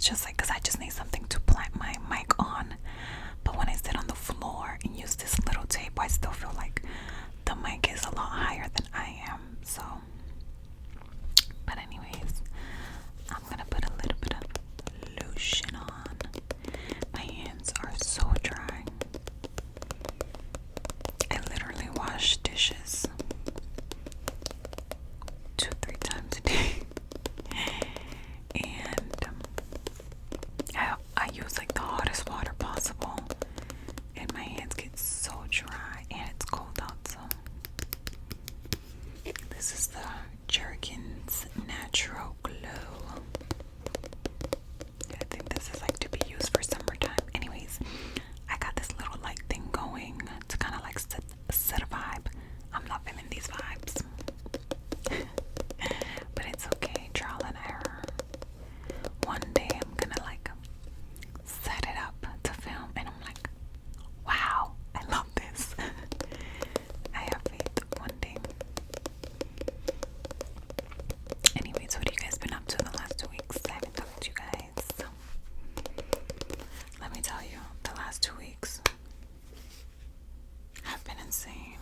just like, because I just need something to plant my mic on. But when I sit on the floor and use this little tape, I still feel like the mic is a lot higher than I am. So, but anyways, I'm gonna put a little bit of lotion on. My hands are so dry. I literally wash dishes 2-3 times a day. And I use like the hottest water possible, and my hands get so dry, and it's cold out. So this is the Jergens Natural Glow. I think this is like to be used for summertime. Anyways, I got this little light thing going to kind of like set a vibe. I'm not feeling these vibes. But it's okay, trial and error. One day I'm gonna like set it up to film, and I'm like, wow, I love this. I have faith one day. Anyways, what have you guys been up to the last 2 weeks? I haven't talked to you guys. Let me tell you, the last 2 weeks have been insane.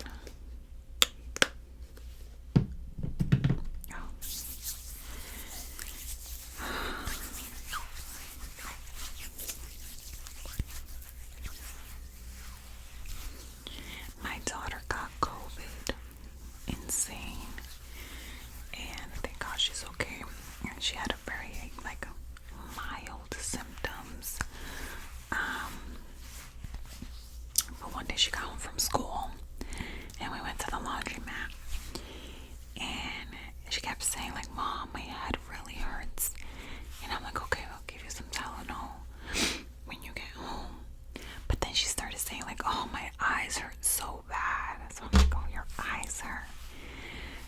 My daughter got COVID. Insane. And thank God she's okay. And she had a very like mild symptoms. But one day she got home from school and we went to the laundromat, and she kept saying like, Mom, my head really hurts. And I'm like, okay, I'll give you some Tylenol when you get home. But then she started saying like, oh, my eyes hurt so bad. So I'm like, oh, your eyes hurt.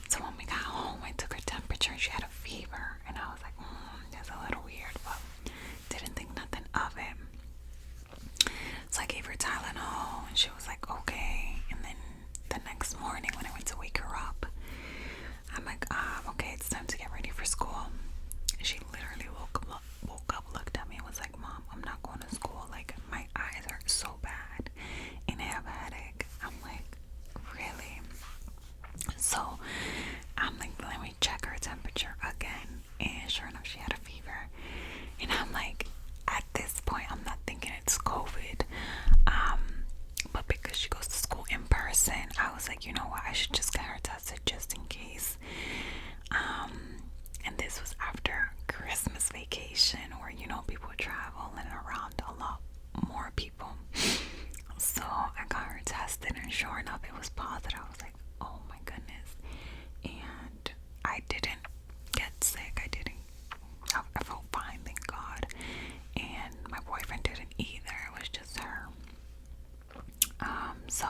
So when we got home, I took her temperature and she had a fever. And I was like, that's a little weird, but didn't think nothing of it. So I gave her Tylenol and she was like, okay. And then the next morning when I went to wake her up, I'm like, okay, it's time to get ready for school. And she literally woke up, looked at me and was like, Mom, I'm not going to school. Like, my eyes are so bad and I have a headache. I'm like, really? So I'm like, let me check her temperature again. And sure enough, she had a fever. And I'm like, at this point, I'm not thinking it's COVID. But because she goes to school in person, I was like, you know what? I should just get her tested just in case. And this was after Christmas vacation where, you know, people travel and around a lot more people. So I got her tested, and sure enough, it was positive. I was like, oh my goodness. And I didn't get sick. I felt fine, thank God. And my boyfriend didn't either. It was just her. So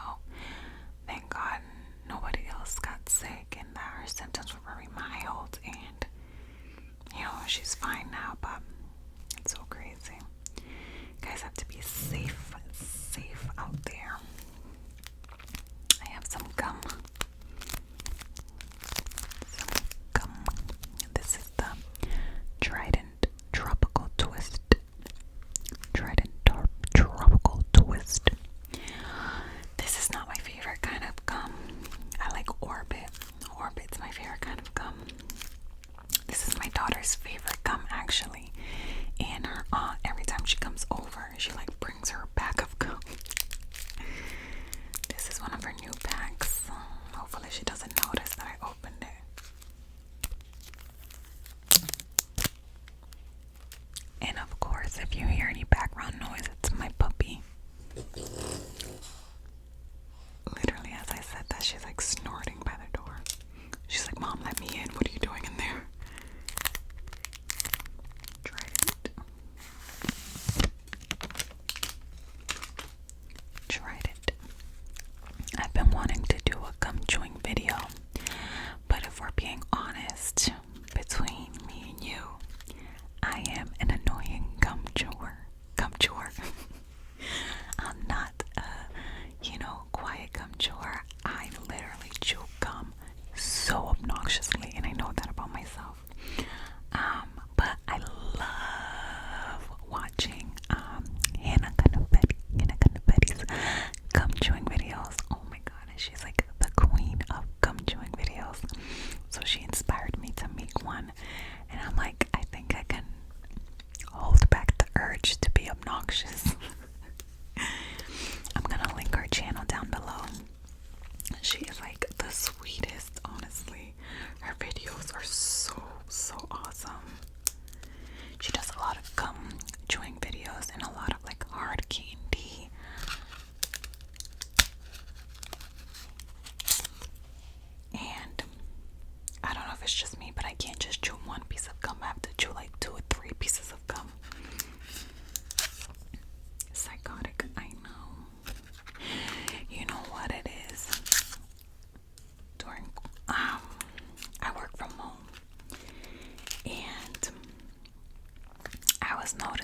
thank God nobody else got sick, and that her symptoms were very mild, and you know, she's fine now. But it's so crazy. You guys have to be safe out there. I have some gum. This is the Trident Tropical Twist. Tropical Twist. This is not my favorite kind of gum. I like Orbit. Orbit's my favorite kind of gum. This is my daughter's favorite gum, actually. And her aunt, every time she comes over, she like brings her a bag of gum. This is one of her new bags. Hopefully she doesn't notice that I opened it. And of course, if you hear any background noise, it's my puppy. Literally, as I said that, she's like snorting by the door. She's like, Mom, let me in. What are you doing in there? Tried it. I've been wanting to do a gum chewing video, but if we're being honest, between me and you, I am an annoying gum chewer.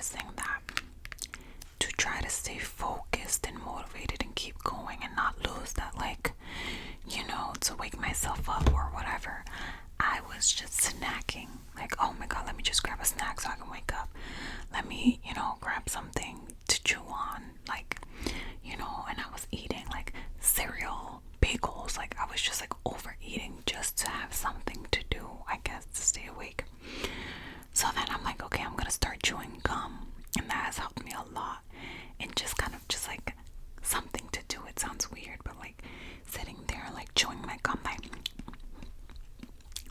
realizing that to try to stay focused and motivated and keep going and not lose that, like, to wake myself up or whatever, I was just snacking. Like, oh my god, let me just grab a snack so I can wake up. Let me, grab something to chew on. Like, and I was eating like cereal, bagels. Like, I was just like overeating just to have something to do, I guess, to stay awake. So then I'm like, okay, I'm gonna start chewing gum. And that has helped me a lot. And just kind of just like something to do. It sounds weird, but like sitting there like chewing my gum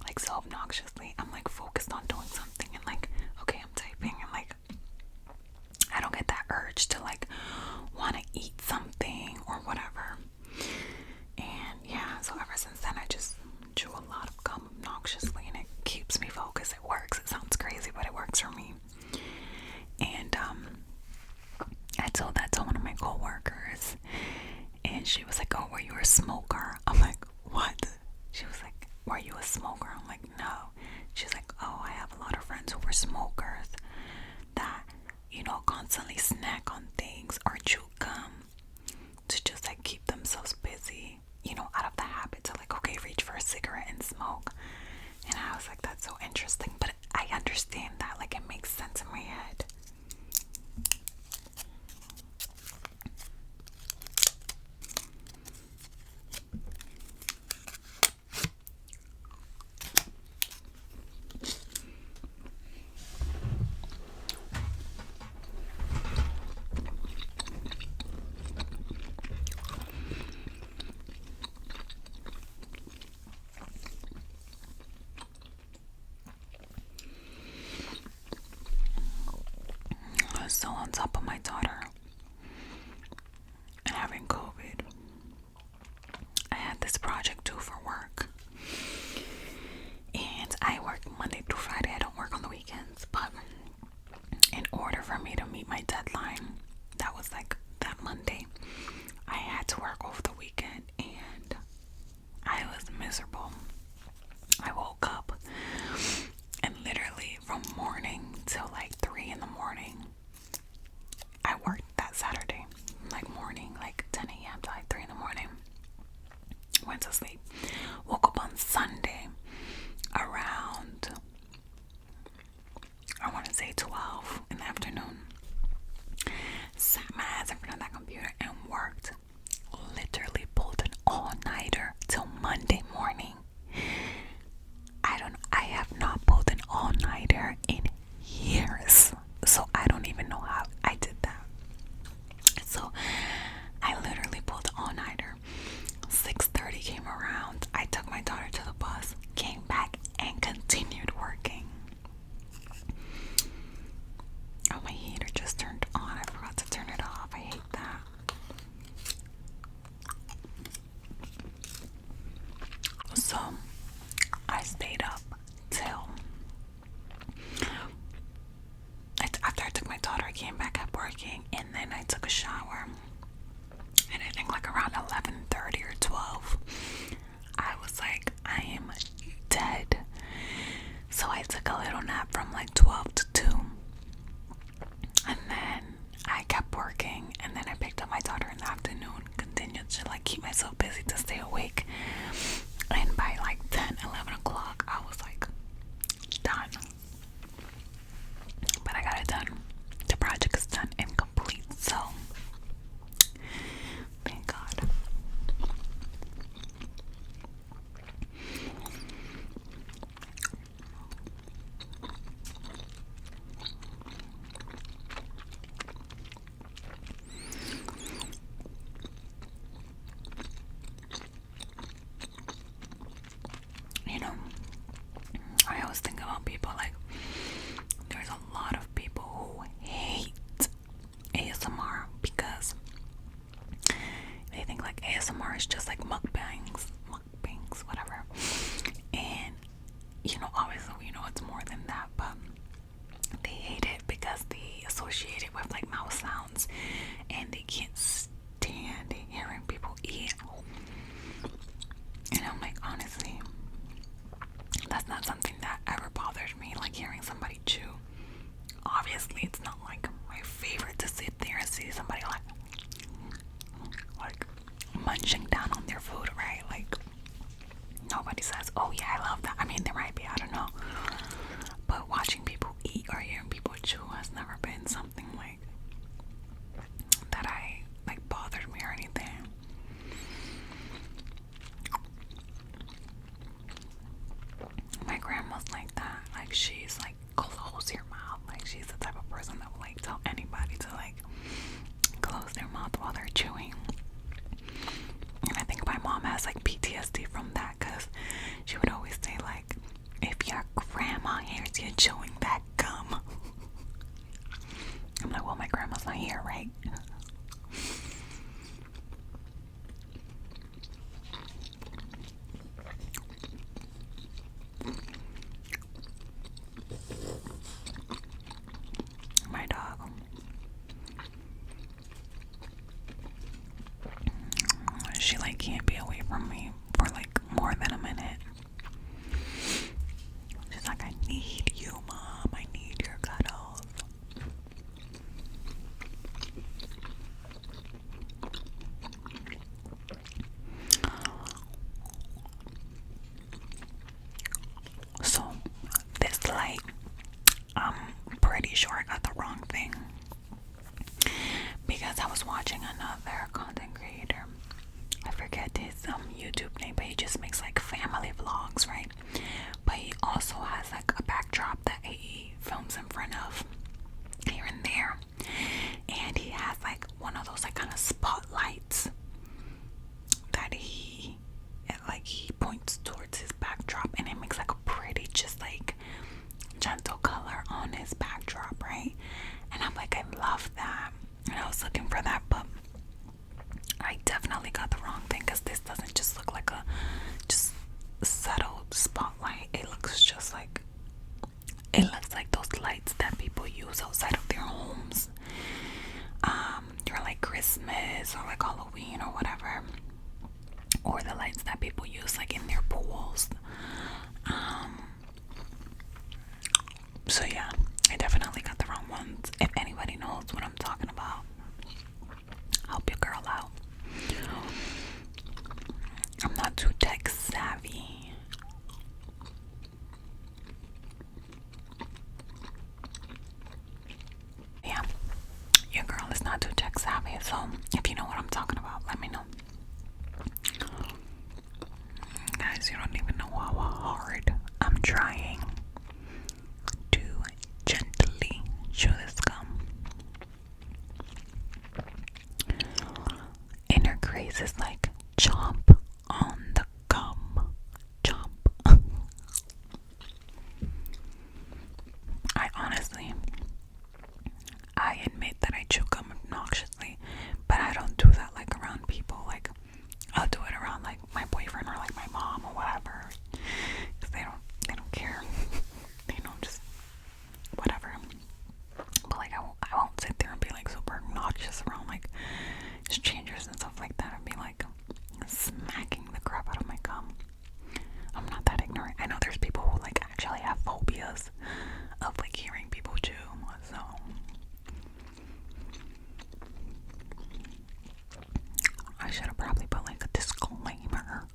like so obnoxiously. I'm like focused on doing something and like, okay, I'm typing and like I don't get that urge to like want to eat something or whatever. And yeah, so ever since then I just chew a lot of gum obnoxiously and it keeps me focused. It works. It sounds crazy, but it works for me. And I told that to one of my coworkers, and she was like, "Oh, were you a smoker?" I'm like, "What?" She was like, "Were you a smoker?" I'm like, "No." She's like, "Oh, I have a lot of friends who were smokers that, constantly snack on things or chew gum to just like keep themselves busy, out of the habit to like, okay, reach for a cigarette and smoke." And I was like, that's so interesting, but I understand that, like, it makes sense in my head. So on top of my daughter and having COVID, I had this project due for work. And I work Monday through Friday. I don't work on the weekends. But in order for me to meet my deadline, that was like that Monday, I had to work over the weekend. And I was miserable. I woke up and literally from morning till like 3 in the morning, I worked that Saturday, like morning, like 10 a.m. to like 3 in the morning. Went to sleep. Woke up on Sunday around, I want to say 12 in the afternoon. Sat my ass in front of that computer and worked. Literally pulled an all-nighter till Monday morning. I have not pulled an all-nighter in years. So I don't even know how I did that. So I literally pulled an all-nighter. 6:30 came around. I took my daughter to the bus, came back, and continued working. Oh, my heater just turned on. I forgot to turn it off. I hate that. So I stayed up till after I took my daughter, I came back up working, and then I took a shower. And I think like around 11:30 or 12, I was like, I am dead. So I took a little nap from like 12 to 2. And then I kept working, and then I picked up my daughter in the afternoon, continued to like keep myself busy to stay awake. And by like 10, 11 o'clock, I was like done. But I got it done. The project is done and complete, so thank God. I always think about people like, there's a lot of people who hate ASMR because they think like ASMR is just like mukbangs, whatever. And obviously we know it's more than that, but they hate it because they associate it with like mouth sounds, and they can't stand hearing people eat. And I'm like, honestly, that's not something that ever bothers me, like hearing somebody chew. Obviously it's not like grandma's not here, right? My dog. She like can't be away from me for like more than a minute. She's like, I need you, Mom. I need your cuddles. So this light, I'm pretty sure I got the wrong thing, because I was watching another content creator. I forget his YouTube name, but he just makes like family vlogs, right? But he also has like a backdrop that he films in front of here and there, and he has like one of those like kind of spotlights that he points towards his backdrop, and it makes like a pretty, just like gentle color on his backdrop, right? And I'm like, I love that, and I was looking for that, but I definitely got the wrong thing, because this doesn't just look like a just subtle spotlight. It looks just like, it looks like those lights that people use outside of their homes during like Christmas or like Halloween or whatever, or the lights that people use like in their pools. So yeah, I definitely got the wrong ones. If anybody knows what I'm talking about, help your girl out. I'm not too tech savvy. Yeah, your girl is not too tech savvy, so if you know what I'm talking about, let me know. Guys, you don't even know how hard I'm trying to gently chew this gum. Inner Grace is like, chomp on the gum. Chomp. I admit that I chew gum obnoxiously, but I don't do that like around people. Like, I'll do it around like my boyfriend or like my mom or whatever, because they don't care. They don't, just whatever. But like, I won't sit there and be like super obnoxious around like strangers and stuff like that, and be like smacking the crap out of my gum. I'm not that ignorant. I know there's people who like actually have phobias of like hearing people chew, so I should have probably put like a disclaimer.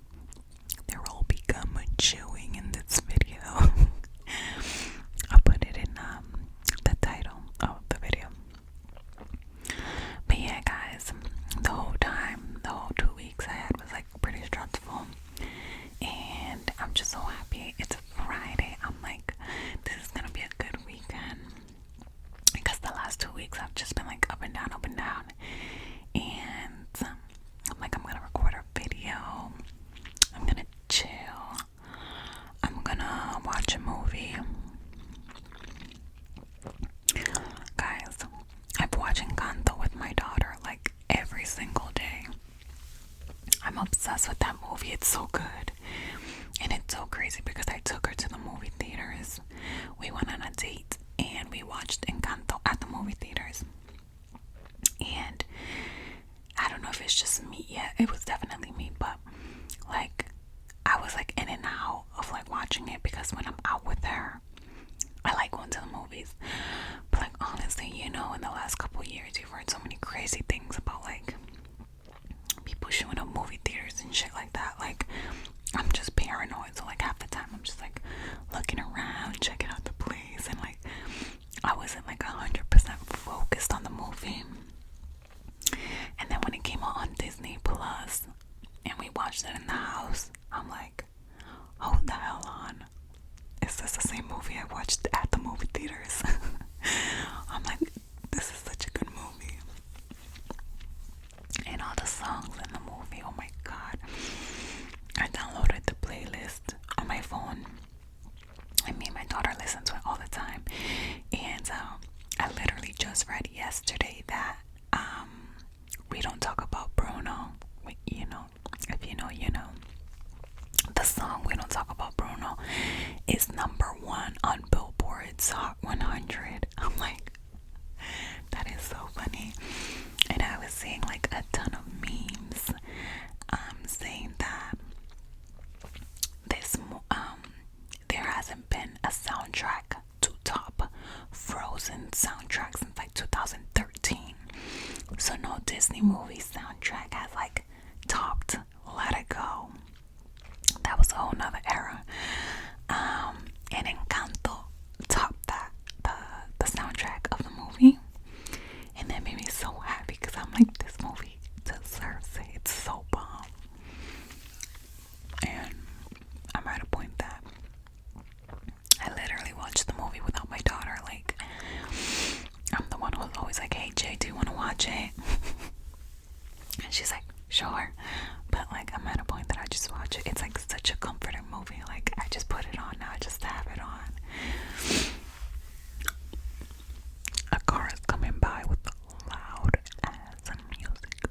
There will be gum chewing in this video. I'll put it in the title of the video. But yeah, guys, the whole 2 weeks I had was like pretty stressful, and I'm just so happy it's Friday. I'm like, this is gonna be a good weekend, because the last 2 weeks I've just been like up and down, and I'm like, I'm gonna record a video, I'm gonna chill, I'm gonna watch a movie. Guys, I'm watching Encanto with my daughter like every single day. I'm obsessed with that movie. It's so good. And it's so crazy because I took her to the movie theaters. We went on a date and we watched Encanto at the movie theaters. And I don't know if it's just me yet. It was definitely me, but like, I was like in and out of like watching it, because when I'm out with her, I like going to the movies. But like, honestly, you know, in the last couple years, you've heard so many crazy things about like people showing up movie theaters and shit like that. Like, I'm just paranoid, so like half the time I'm just like looking around, checking out the place, and like I wasn't like 100% focused on the movie. And then when it came out on Disney Plus and we watched it in the house, I'm like, hold the hell on, is this the same movie I watched at the movie theaters? I'm like, this is yesterday that we don't talk about Bruno. You know, if you know, you know. The song We Don't Talk About Bruno is #1 on Billboard's Hot 100. I'm like, that is so funny. And I was seeing like a ton of memes saying that this there hasn't been a soundtrack to top Frozen soundtrack since like 2013. So no Disney movie soundtrack has like topped Let It Go. That was a whole nother era. And Encanto topped that, the soundtrack of the movie. And that made me so happy because I'm like, this movie deserves it. It's so bomb. And I'm at a point that I literally watched the movie without my daughter. Like, I'm the one who's always like, hey Jay, do you want to watch it? And she's like, sure. But like, I'm at a point that I just watch it. It's like such a comforting movie. Like, I just put it on now, just to have it on. A car is coming by with loud ass music.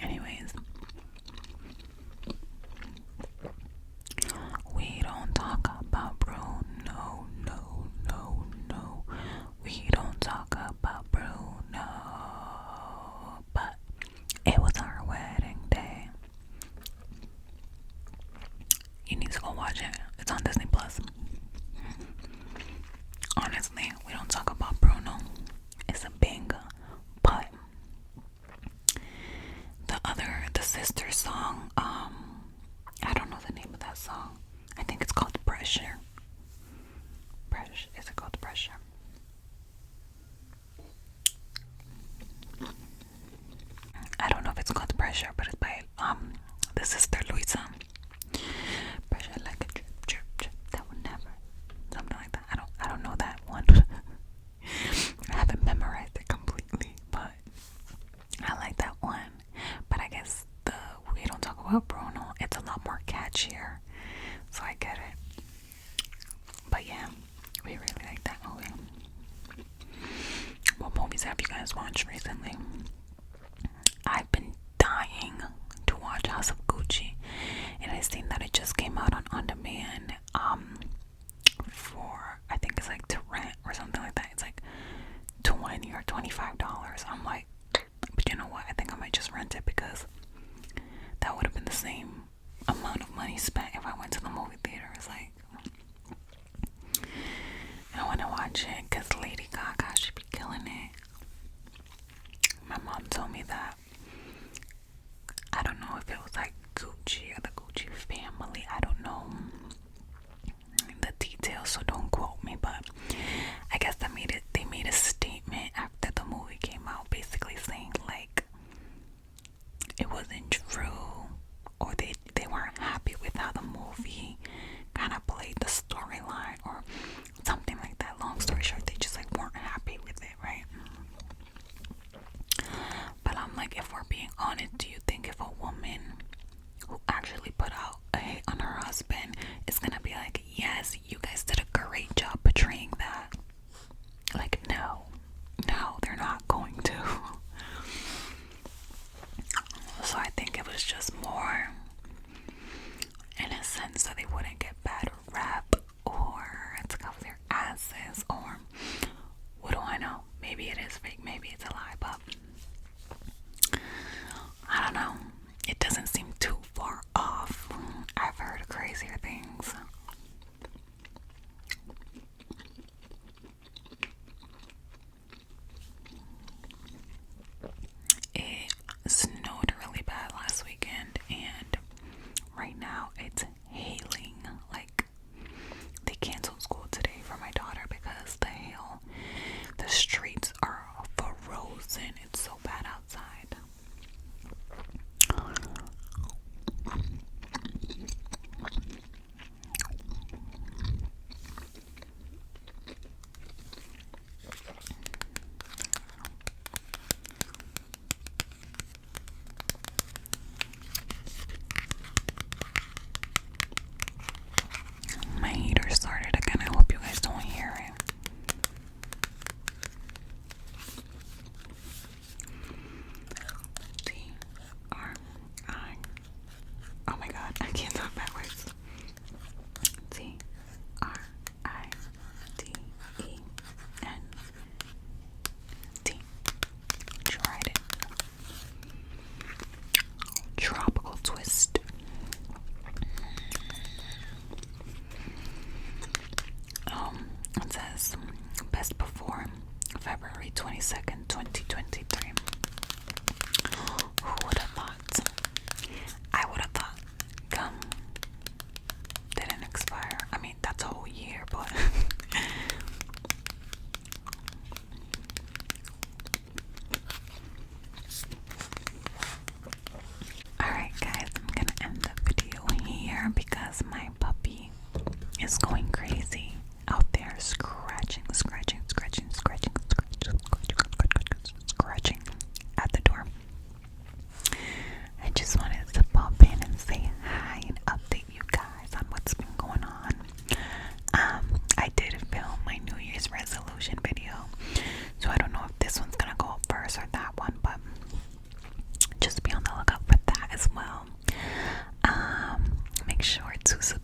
Anyways, we don't talk about Bruno. No, no, no. We don't talk about Bruno. But it was our wedding day. You need to go watch it. It's on Disney Plus. Honestly, we don't talk about Bruno. It's a banger. But the sister song, I don't know the name of that song. I think it's called Pressure. Is it called Pressure? I don't know if it's called Pressure, but it's by the sister Luisa. Pressure like a drip, drip, drip. That would never. Something like that. I don't know that one. I haven't memorized it completely, but I like that one. But I guess We Don't Talk About Bruno, it's a lot more catchier. So I get it. But yeah, we really like that movie. What movies have you guys watched recently? I've been dying to watch House of Gucci, and I seen that it just came out on demand for, I think it's like to rent or something like that. It's like $20 or $25. I'm like, but you know what? I think I might just rent it because that would have been the same amount of money spent if I went to the movie theater. It's like, I want to watch it because Lady Gaga should be killing it. My mom told me that. I don't know if it was like Gucci or the Gucci family. I don't know the details, so don't quote me. But I guess they made a statement after the movie came out, basically saying like it wasn't true, or they weren't happy with how the movie kind of played the storyline or something like that. Long story short, they just like weren't happy with it, right? But I'm like, if we're being honest, do you think if a woman who actually put out a hate on her husband is gonna be like, yes, you guys did a great 22nd, 2023. Who would have thought? I would have thought gum didn't expire. I mean, that's a whole year, but alright guys, I'm gonna end the video here because my puppy is going crazy out there, scratching at the door. I just wanted to pop in and say hi and update you guys on what's been going on. I did film my New Year's resolution video, so I don't know if this one's gonna go up first or that one, but just be on the lookout for that as well. Make sure to subscribe